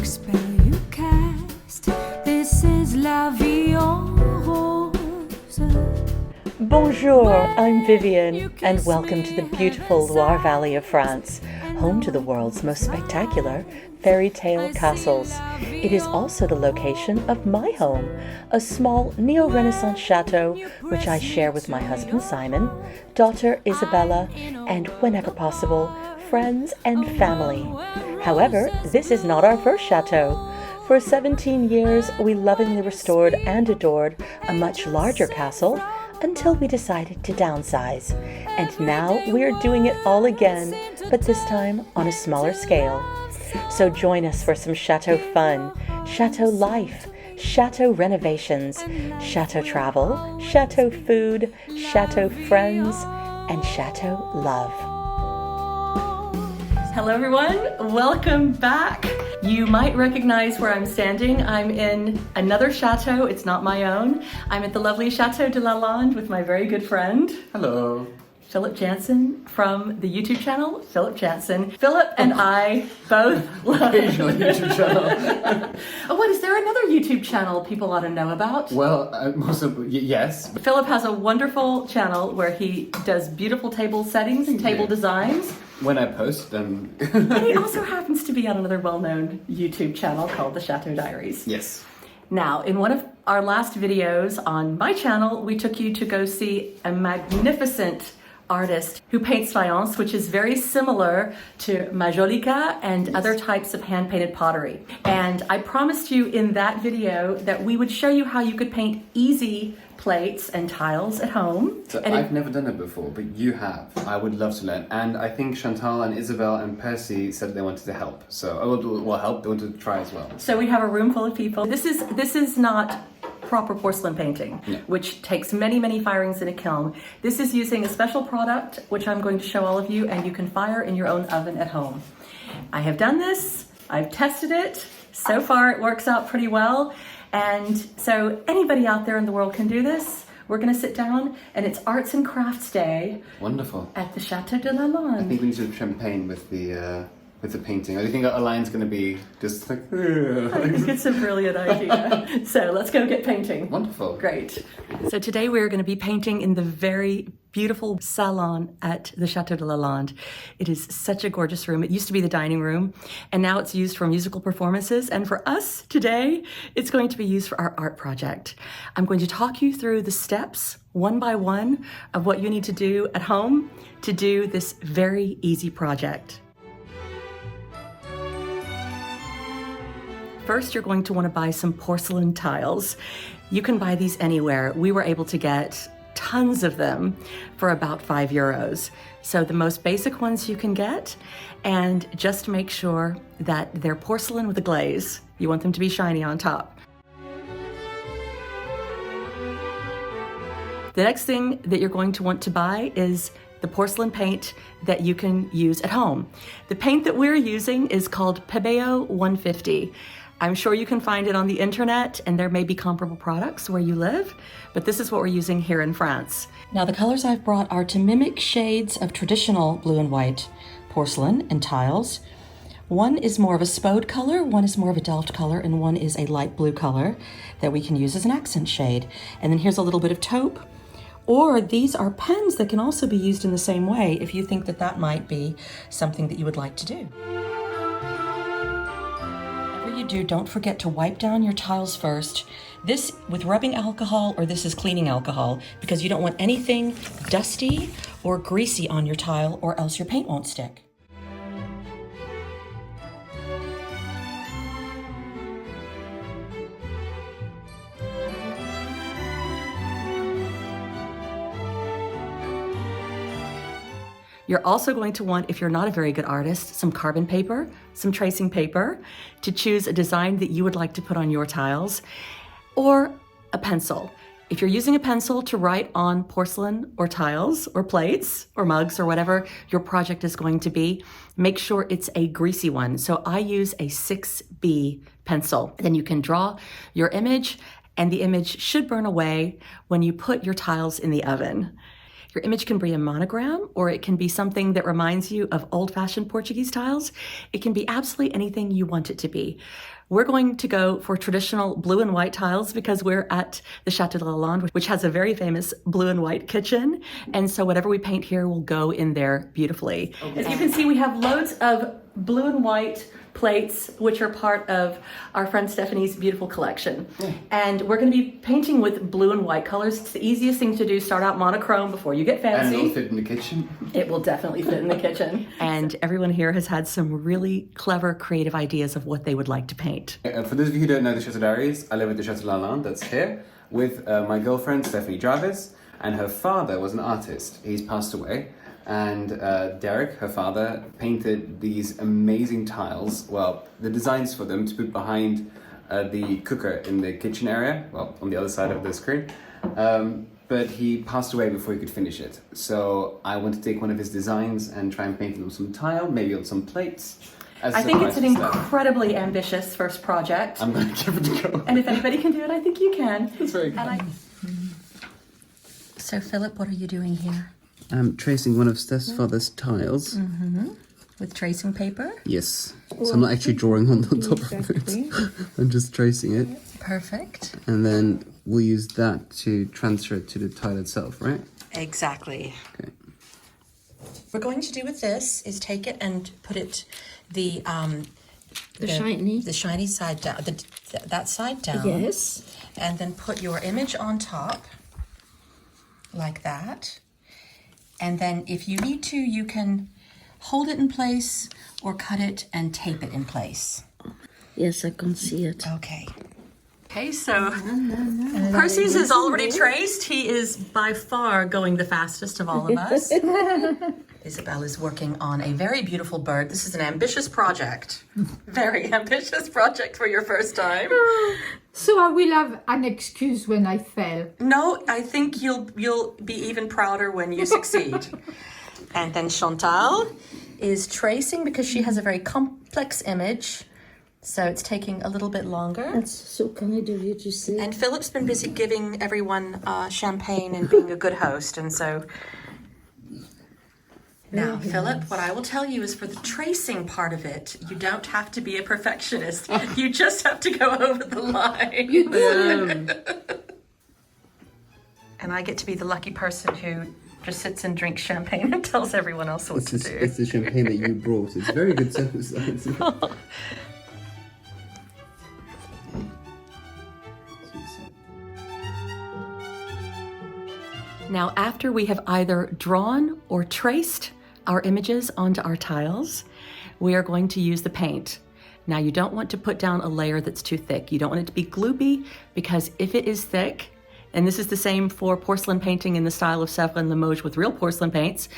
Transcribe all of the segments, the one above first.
spell you cast. This is la vie en rose. Bonjour, I'm Vivian, and welcome to the beautiful Loire Valley of France, home to the world's most spectacular fairy tale castles. It is also the location of my home, a small neo-Renaissance chateau which I share with my husband Simon, daughter Isabella, and whenever possible, friends and family. However, this is not our first chateau. For 17 years, we lovingly restored and adored a much larger castle until we decided to downsize. And now we're doing it all again, but this time on a smaller scale. So join us for some chateau fun, chateau life, chateau renovations, chateau travel, chateau food, chateau friends, and chateau love. Hello everyone, welcome back. You might recognize where I'm standing. I'm in another chateau, it's not my own. I'm at the lovely Chateau de Lalande with my very good friend. Hello. Philip Jansen from the YouTube channel, Philip Jansen. Philip and I both love... Occasional YouTube channel. Oh, what, is there another YouTube channel people ought to know about? Well, yes. Philip has a wonderful channel where he does beautiful table settings and table designs. When I post them. And he also happens to be on another well-known YouTube channel called The Chateau Diaries. Yes. Now, in one of our last videos on my channel, we took you to go see a magnificent artist who paints faience, which is very similar to majolica and other types of hand-painted pottery. And I promised you in that video that we would show you how you could paint easy plates and tiles at home. So I've never done it before, but you have. I would love to learn. And I think Chantal and Isabel and Percy said they wanted to help. So I will help. They wanted to try as well. So we have a room full of people. This is not proper porcelain painting, which takes many, many firings in a kiln. This is using a special product, which I'm going to show all of you, and you can fire in your own oven at home. I have done this. I've tested it. So far, it works out pretty well. And so anybody out there in the world can do this. We're going to sit down, and it's Arts and Crafts Day. Wonderful. At the Chateau de Lalande. I think we need to champagne with the painting. I think our line's going to be just like... I think it's a brilliant idea. So let's go get painting. Wonderful. Great. So today we're going to be painting in the very beautiful salon at the Chateau de Lalande. It is such a gorgeous room. It used to be the dining room, and now it's used for musical performances. And for us today, it's going to be used for our art project. I'm going to talk you through the steps, one by one, of what you need to do at home to do this very easy project. First, you're going to want to buy some porcelain tiles. You can buy these anywhere. We were able to get tons of them for about €5. So the most basic ones you can get, and just make sure that they're porcelain with a glaze. You want them to be shiny on top. The next thing that you're going to want to buy is the porcelain paint that you can use at home. The paint that we're using is called PEBEO 150. I'm sure you can find it on the internet, and there may be comparable products where you live, but this is what we're using here in France. Now, the colors I've brought are to mimic shades of traditional blue and white porcelain and tiles. One is more of a spode color, one is more of a Delft color, and one is a light blue color that we can use as an accent shade. And then here's a little bit of taupe. Or these are pens that can also be used in the same way if you think that that might be something that you would like to do. Whatever you do, don't forget to wipe down your tiles first. This with rubbing alcohol, or this is cleaning alcohol, because you don't want anything dusty or greasy on your tile, or else your paint won't stick. You're also going to want, if you're not a very good artist, some carbon paper, some tracing paper to choose a design that you would like to put on your tiles, or a pencil. If you're using a pencil to write on porcelain or tiles or plates or mugs or whatever your project is going to be, make sure it's a greasy one. So I use a 6B pencil. Then you can draw your image, and the image should burn away when you put your tiles in the oven. Your image can be a monogram, or it can be something that reminds you of old-fashioned Portuguese tiles. It can be absolutely anything you want it to be. We're going to go for traditional blue and white tiles because we're at the Chateau de Lalande, which has a very famous blue and white kitchen. And so whatever we paint here will go in there beautifully. Okay. As you can see, we have loads of blue and white plates, which are part of our friend Stephanie's beautiful collection. And we're going to be painting with blue and white colors. It's the easiest thing to do. Start out monochrome before you get fancy. And it'll fit in the kitchen. It will definitely fit in the kitchen. And everyone here has had some really clever, creative ideas of what they would like to paint. For those of you who don't know the Chateau d'Aries, I live at the Chateau de Lalande, that's here, with my girlfriend Stephanie Jarvis, and her father was an artist. He's passed away. And Derek, her father, painted these amazing tiles, well, the designs for them to put behind the cooker in the kitchen area, well, on the other side of the screen. But he passed away before he could finish it. So I want to take one of his designs and try and paint it on some tile, maybe on some plates. I think it's an incredibly ambitious first project. I'm going to give it a go. And if anybody can do it, I think you can. That's very good. So Philip, what are you doing here? I'm tracing one of Steph's father's tiles. With tracing paper? Yes. So I'm not actually drawing on top of it. I'm just tracing it. Perfect. And then we'll use that to transfer it to the tile itself, right? Exactly. Okay. What we're going to do with this is take it and put it the shiny side down, that side down. Yes. And then put your image on top like that. And then if you need to, you can hold it in place or cut it and tape it in place. Yes, I can see it. Okay. Okay, so Percy's is already traced. He is by far going the fastest of all of us. Isabel is working on a very beautiful bird. This is an ambitious project. Very ambitious project for your first time. So I will have an excuse when I fail. No, I think you'll be even prouder when you succeed. And then Chantal is tracing because she has a very complex image. So it's taking a little bit longer. That's so kind of you to say. And Philip's been busy giving everyone champagne and being a good host. And so now, Philip, what I will tell you is for the tracing part of it, you don't have to be a perfectionist. You just have to go over the line. You do. And I get to be the lucky person who just sits and drinks champagne and tells everyone else what to do. It's the champagne that you brought. It's very good service. Now, after we have either drawn or traced our images onto our tiles, we are going to use the paint. Now, you don't want to put down a layer that's too thick. You don't want it to be gloopy, because if it is thick, and this is the same for porcelain painting in the style of Sèvres and Limoges with real porcelain paints,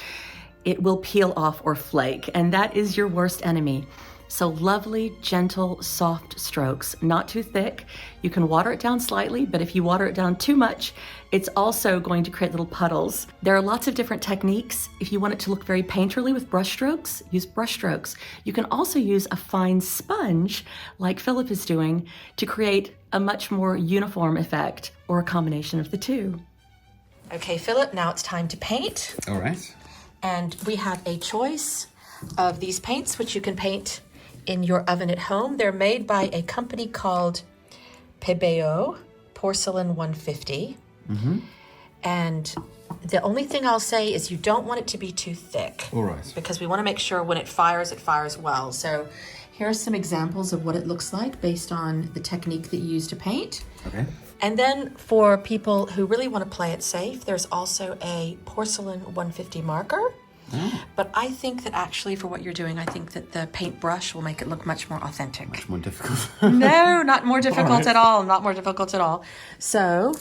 it will peel off or flake, and that is your worst enemy. So lovely, gentle, soft strokes, not too thick. You can water it down slightly, but if you water it down too much, it's also going to create little puddles. There are lots of different techniques. If you want it to look very painterly with brush strokes, use brush strokes. You can also use a fine sponge, like Philip is doing, to create a much more uniform effect, or a combination of the two. Okay, Philip, now it's time to paint. All right. And we have a choice of these paints, which you can paint in your oven at home. They're made by a company called PEBEO Porcelain 150. And the only thing I'll say is you don't want it to be too thick. All right. Because we want to make sure when it fires well. So here are some examples of what it looks like based on the technique that you use to paint. Okay. And then for people who really want to play it safe, there's also a Porcelain 150 marker. But I think that actually for what you're doing, I think that the paintbrush will make it look much more authentic. Much more difficult. No, not more difficult at all. Not more difficult at all. So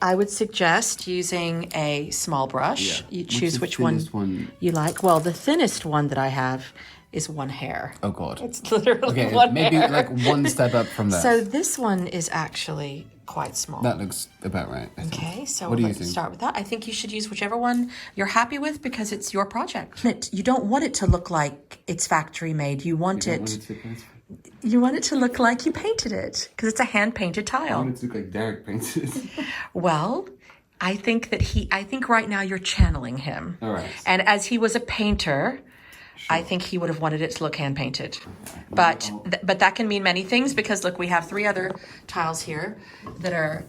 I would suggest using a small brush. Yeah. You What's choose the which thinnest one you like. Well, the thinnest one that I have is one hair. Oh, God. It's literally Okay, one maybe hair. like one step up from that. So this one is actually quite small. That looks about right, I think. Okay, so what do you let's think? start with that. I think you should use whichever one you're happy with because it's your project. You don't want it to look like it's factory made. You want it to look like you painted it because it's a hand painted I tile. want it to look like Derek painted it. Well, I think right now you're channeling him. All right. And as he was a painter, I think he would have wanted it to look hand painted. But that can mean many things because look, we have 3 other tiles here that are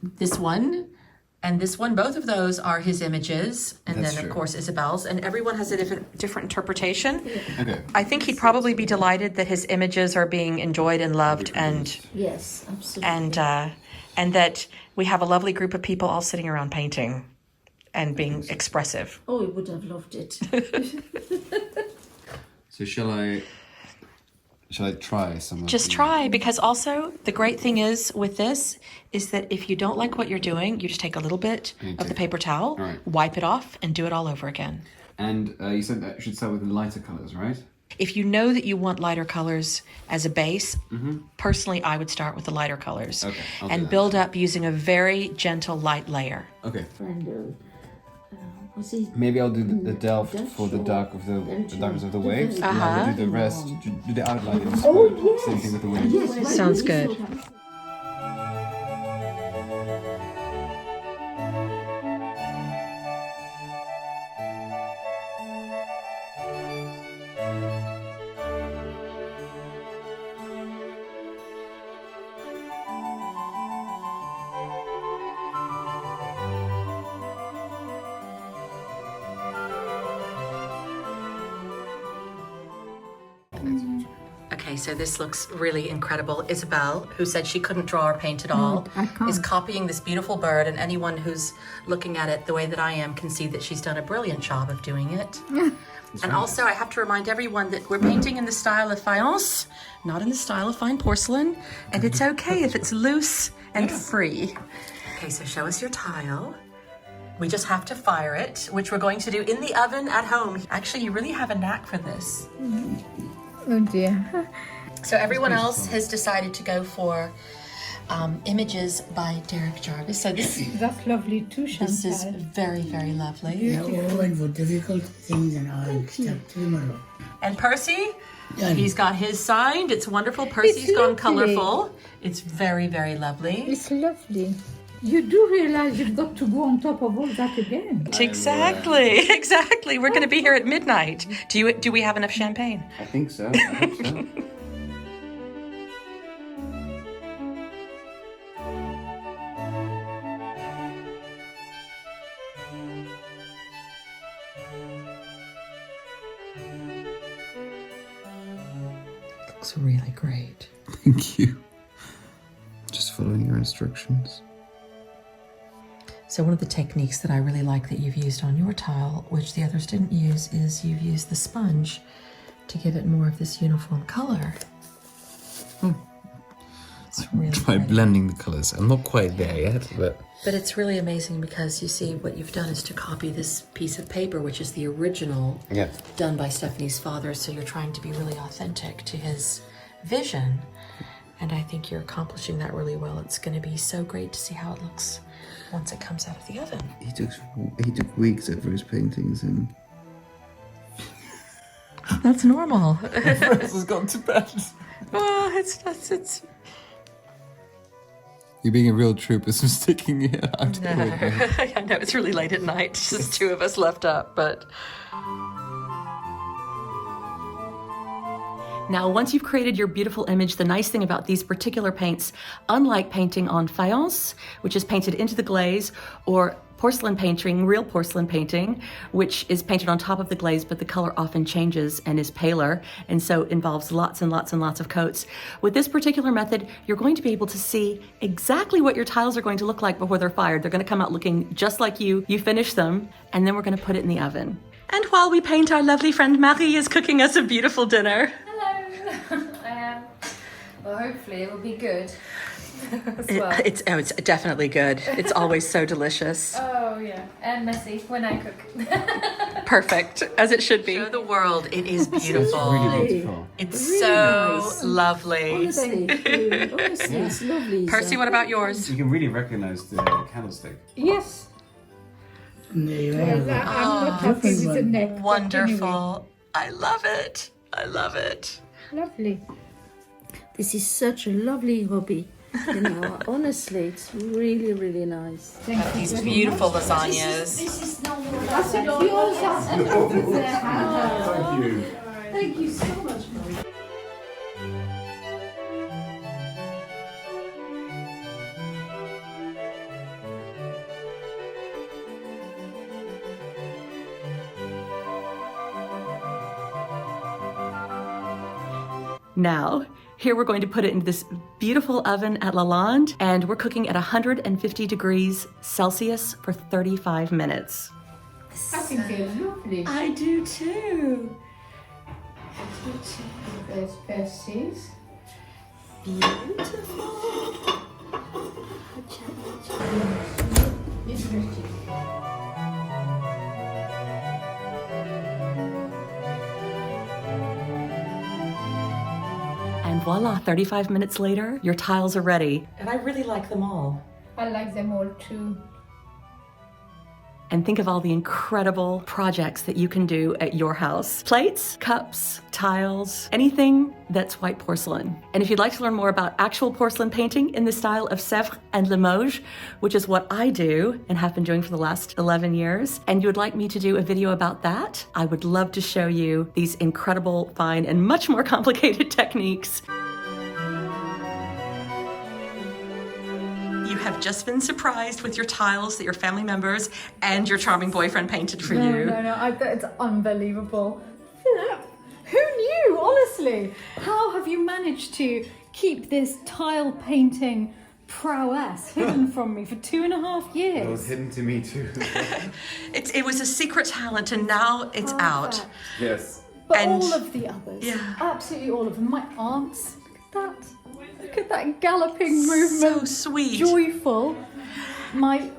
this one and this one. Both of those are his images, and That's then true. of course Isabel's, and everyone has a different interpretation. Okay. I think he'd probably be delighted that his images are being enjoyed and loved, and Yes, absolutely. and that we have a lovely group of people all sitting around painting and being expressive. Oh, he would have loved it. So shall I try some of Just try, because also the great thing is with this is that if you don't like what you're doing, you just take a little bit of the paper towel, right. wipe it off, and do it all over again. And you said that you should start with the lighter colours, right? If you know that you want lighter colors as a base, personally, I would start with the lighter colors Okay, I'll do and that. build up using a very gentle light layer. Okay. And was he? Maybe I'll do the Delft Dutch for the or dark of the darkness of the waves. Uh-huh. And I'll do the rest. Do the outlines. Oh, same thing with the waves. Yes, Sounds good. Okay, so this looks really incredible. Isabel, who said she couldn't draw or paint at all, I can't. is copying this beautiful bird, and anyone who's looking at it the way that I am can see that she's done a brilliant job of doing it. And also, I have to remind everyone that we're painting in the style of faience, not in the style of fine porcelain, and it's okay if it's loose and free. Okay, so show us your tile. We just have to fire it, which we're going to do in the oven at home. Actually, you really have a knack for this. Oh dear. So everyone else has decided to go for images by Derek Jarvis. So this That's lovely too, Chantal. this is very, very lovely. Yeah, all went for difficult things and all stuff tomorrow. And Percy, Done. he's got his signed. It's wonderful. Percy's It's gone lovely. colorful. It's very, very lovely. It's lovely. You do realize you've got to go on top of all that again. Exactly, exactly. We're going to be here at midnight. Do we have enough champagne? I think so. I hope so. Looks really great. Thank you. Just following your instructions. So one of the techniques that I really like that you've used on your tile, which the others didn't use, is you've used the sponge to give it more of this uniform color. It's really Try great. blending the colours. I'm not quite there yet, but But it's really amazing because you see what you've done is to copy this piece of paper, which is the original yeah. done by Stephanie's father. So you're trying to be really authentic to his vision. And I think you're accomplishing that really well. It's going to be so great to see how it looks once it comes out of the oven. He took weeks over his paintings, and That's normal. This has gone to bed. Well, it's You're being a real trooper, so sticking it out. I know it's really late at night. It's just 2 of us left up, but. Now, once you've created your beautiful image, the nice thing about these particular paints, unlike painting on faience, which is painted into the glaze, or porcelain painting, real porcelain painting, which is painted on top of the glaze, but the color often changes and is paler, and so involves lots and lots and lots of coats. With this particular method, you're going to be able to see exactly what your tiles are going to look like before they're fired. They're going to come out looking just like you finish them, and then we're going to put it in the oven. And while we paint, our lovely friend Marie is cooking us a beautiful dinner. I am. Well, hopefully it will be good. As well. It's definitely good. It's always so delicious. Oh yeah, and messy when I cook. Perfect, as it should be. Show the world, it is beautiful. Really beautiful. It's Really so nice. lovely. Honestly, honestly, it's lovely. Percy, what about yours? You can really recognise the candlestick. Yes. there you Well, have it. I'm not happy with the neck. but Wonderful. I love it. I love it. anyway, lovely. This is such a lovely hobby. You know, honestly, it's really, really nice. These beautiful lasagnas. This is no more. I said yours. Thank you. Thank you so much, Marie. Now, here we're going to put it into this beautiful oven at Lalande, and we're cooking at 150 degrees Celsius for 35 minutes. I think it's lovely. I do too. There's vases. Beautiful. Interesting. And voila, 35 minutes later, your tiles are ready. And I really like them all. I like them all too. And think of all the incredible projects that you can do at your house. Plates, cups, tiles, anything that's white porcelain. And if you'd like to learn more about actual porcelain painting in the style of Sèvres and Limoges, which is what I do and have been doing for the last 11 years, and you would like me to do a video about that, I would love to show you these incredible, fine, and much more complicated techniques. You have just been surprised with your tiles that your family members and your charming boyfriend painted for you. No, it's unbelievable. Philip, who knew, honestly? How have you managed to keep this tile painting prowess hidden from me for 2.5 years? It was hidden to me too. It was a secret talent, and now it's out. Yes. But And- all of the others, Yeah. absolutely all of them. My aunts, look at that galloping movement. So sweet. Joyful. My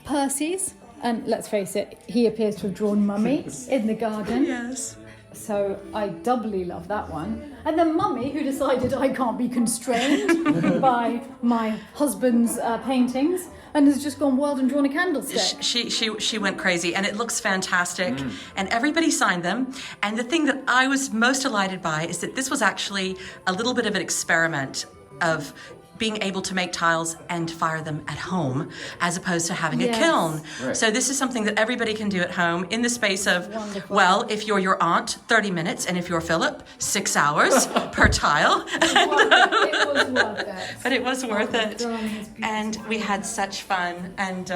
Percy's, and let's face it, he appears to have drawn Mummy in the garden. Yes. So I doubly love that one. And then Mummy, who decided I can't be constrained by my husband's paintings, and has just gone wild and drawn a candlestick. She went crazy, and it looks fantastic. And everybody signed them. And the thing that I was most delighted by is that this was actually a little bit of an experiment of being able to make tiles and fire them at home as opposed to having a kiln. Right. So this is something that everybody can do at home in the space of, Wonderful. well, if you're your aunt, 30 minutes, and if you're Philip, 6 hours per tile. It was worth it. But it was worth it. darling, it's beautiful. And we had such fun. And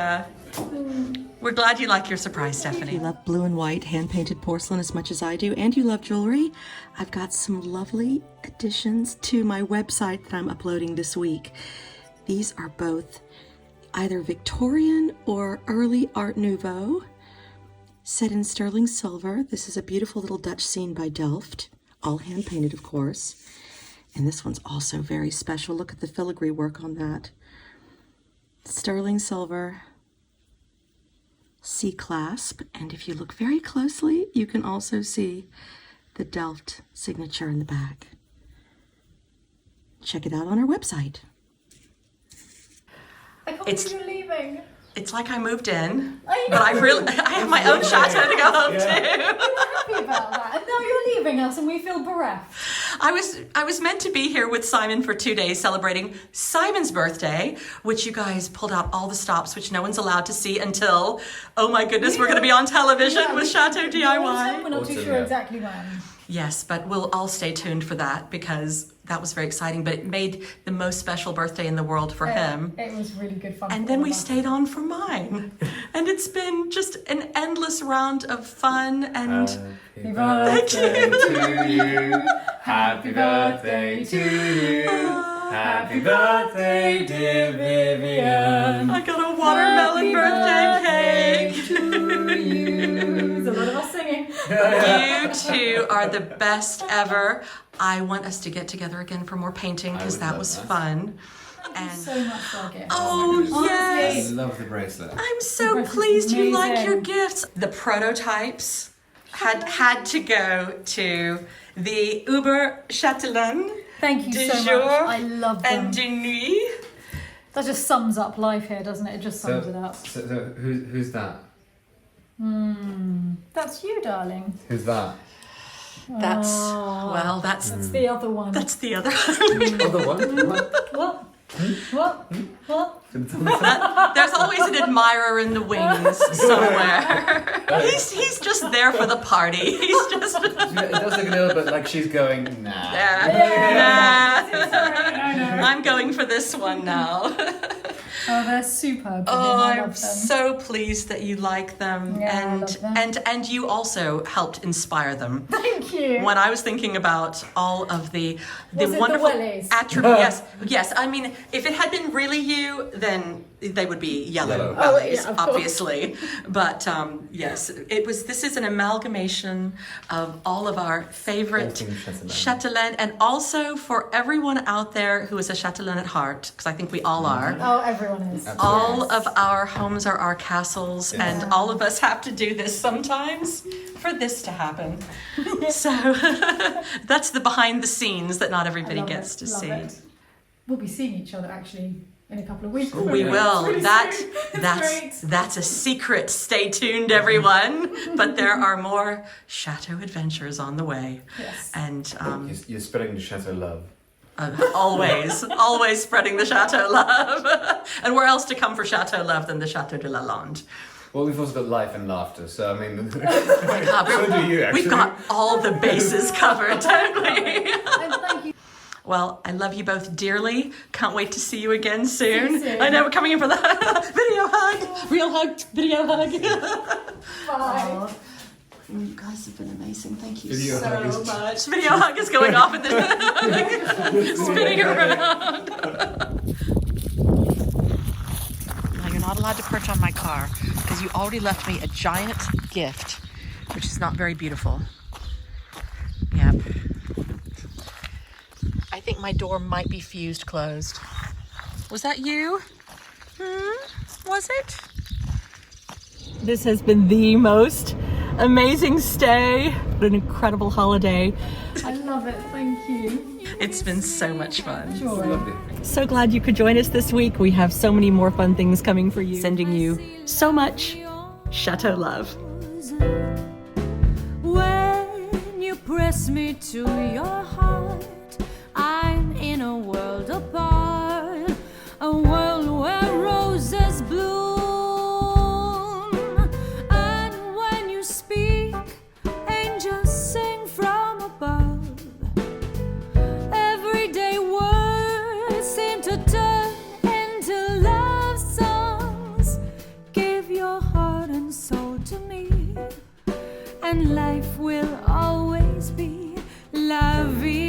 we're glad you like your surprise, Stephanie. If you love blue and white hand-painted porcelain as much as I do, and you love jewelry, I've got some lovely additions to my website that I'm uploading this week. These are both either Victorian or early Art Nouveau, set in sterling silver. This is a beautiful little Dutch scene by Delft, all hand-painted, of course. And this one's also very special. Look at the filigree work on that. Sterling silver, C-clasp, and if you look very closely, you can also see the Delft signature in the back. Check it out on our website. I can't It's- believe you're leaving. It's like I moved in, I know. but I have my own chateau to go home to. Happy about that. And now you're leaving us and we feel bereft. I was meant to be here with Simon for 2 days celebrating Simon's birthday, which you guys pulled out all the stops, which no one's allowed to see until, oh my goodness, we're going to be on television with Chateau We're DIY. not too Autumn, sure yeah. exactly when. Yes, but we'll all stay tuned for that because that was very exciting, but it made the most special birthday in the world for him. It was really good fun. And for then all we of us. stayed on for mine. And it's been just an endless round of fun and Happy birthday to you. Happy birthday to you. Happy birthday, dear Vivian. I got a watermelon birthday cake. to you. There's a lot of us singing. You two are the best ever. I want us to get together again for more painting because would that love was that. fun. Thank you so much for our gift. Oh, I yes. love the bracelet. I'm so bracelet's pleased you like amazing. your gifts. The prototypes had to go to the Uber Châtelaine Thank you de so jour much. I love them. and de nuit. That just sums up life here, doesn't it? It just sums it up. So who's that? That's you, darling. Who's that? That's the other one. That's the other. Other one? What? What? There's always an admirer in the wings somewhere. He's just there for the party. He's just. It does look a little bit like she's going, nah. I'm going for this one now. Oh, they're superb. Oh, I I'm love them. so pleased that you like them, Yeah, I and love them. and you also helped inspire them. Thank you. When I was thinking about all of the Was it wonderful the wellies? attributes, yes. I mean, if it had been really you, then they would be yellow Yellow. wellies, yeah, of course. obviously. But yes, it was. This is an amalgamation of all of our favorite Châtelaine, and also for everyone out there who is a Châtelaine at heart, because I think we all are. Oh, everyone is. All of our homes are our castles, and all of us have to do this sometimes for this to happen. So that's the behind the scenes that not everybody Love gets it, to love see. it. We'll be seeing each other actually in a couple of weeks. We will. Pretty That soon. It's great. that's a secret. Stay tuned, everyone. But there are more chateau adventures on the way. Yes. And You're spreading the chateau love. always spreading the chateau love. And where else to come for chateau love than the Chateau de Lalande? Well, we've also got life and laughter, so I mean, God, so do you actually. We've got all the bases covered, don't we? And thank you. Well, I love you both dearly. Can't wait to see you again soon. See you soon. I know we're coming in for the video hug. Real hug, video hug. Bye. You guys have been amazing. Thank you Video so hug is- much. Video hug is going off at the spinning around. Now you're not allowed to perch on my car because you already left me a giant gift, which is not very beautiful. Yep. I think my door might be fused closed. Was that you? Was it? This has been the most amazing stay. What an incredible holiday. I love it. Thank you. It's been so much fun. Joy. So glad you could join us this week. We have so many more fun things coming for you. Sending you so much chateau love. When you press me to your heart, I'm in a world apart, a world where roses bloom. And when you speak, angels sing from above. Everyday words seem to turn into love songs. Give your heart and soul to me, and life will always be la vie.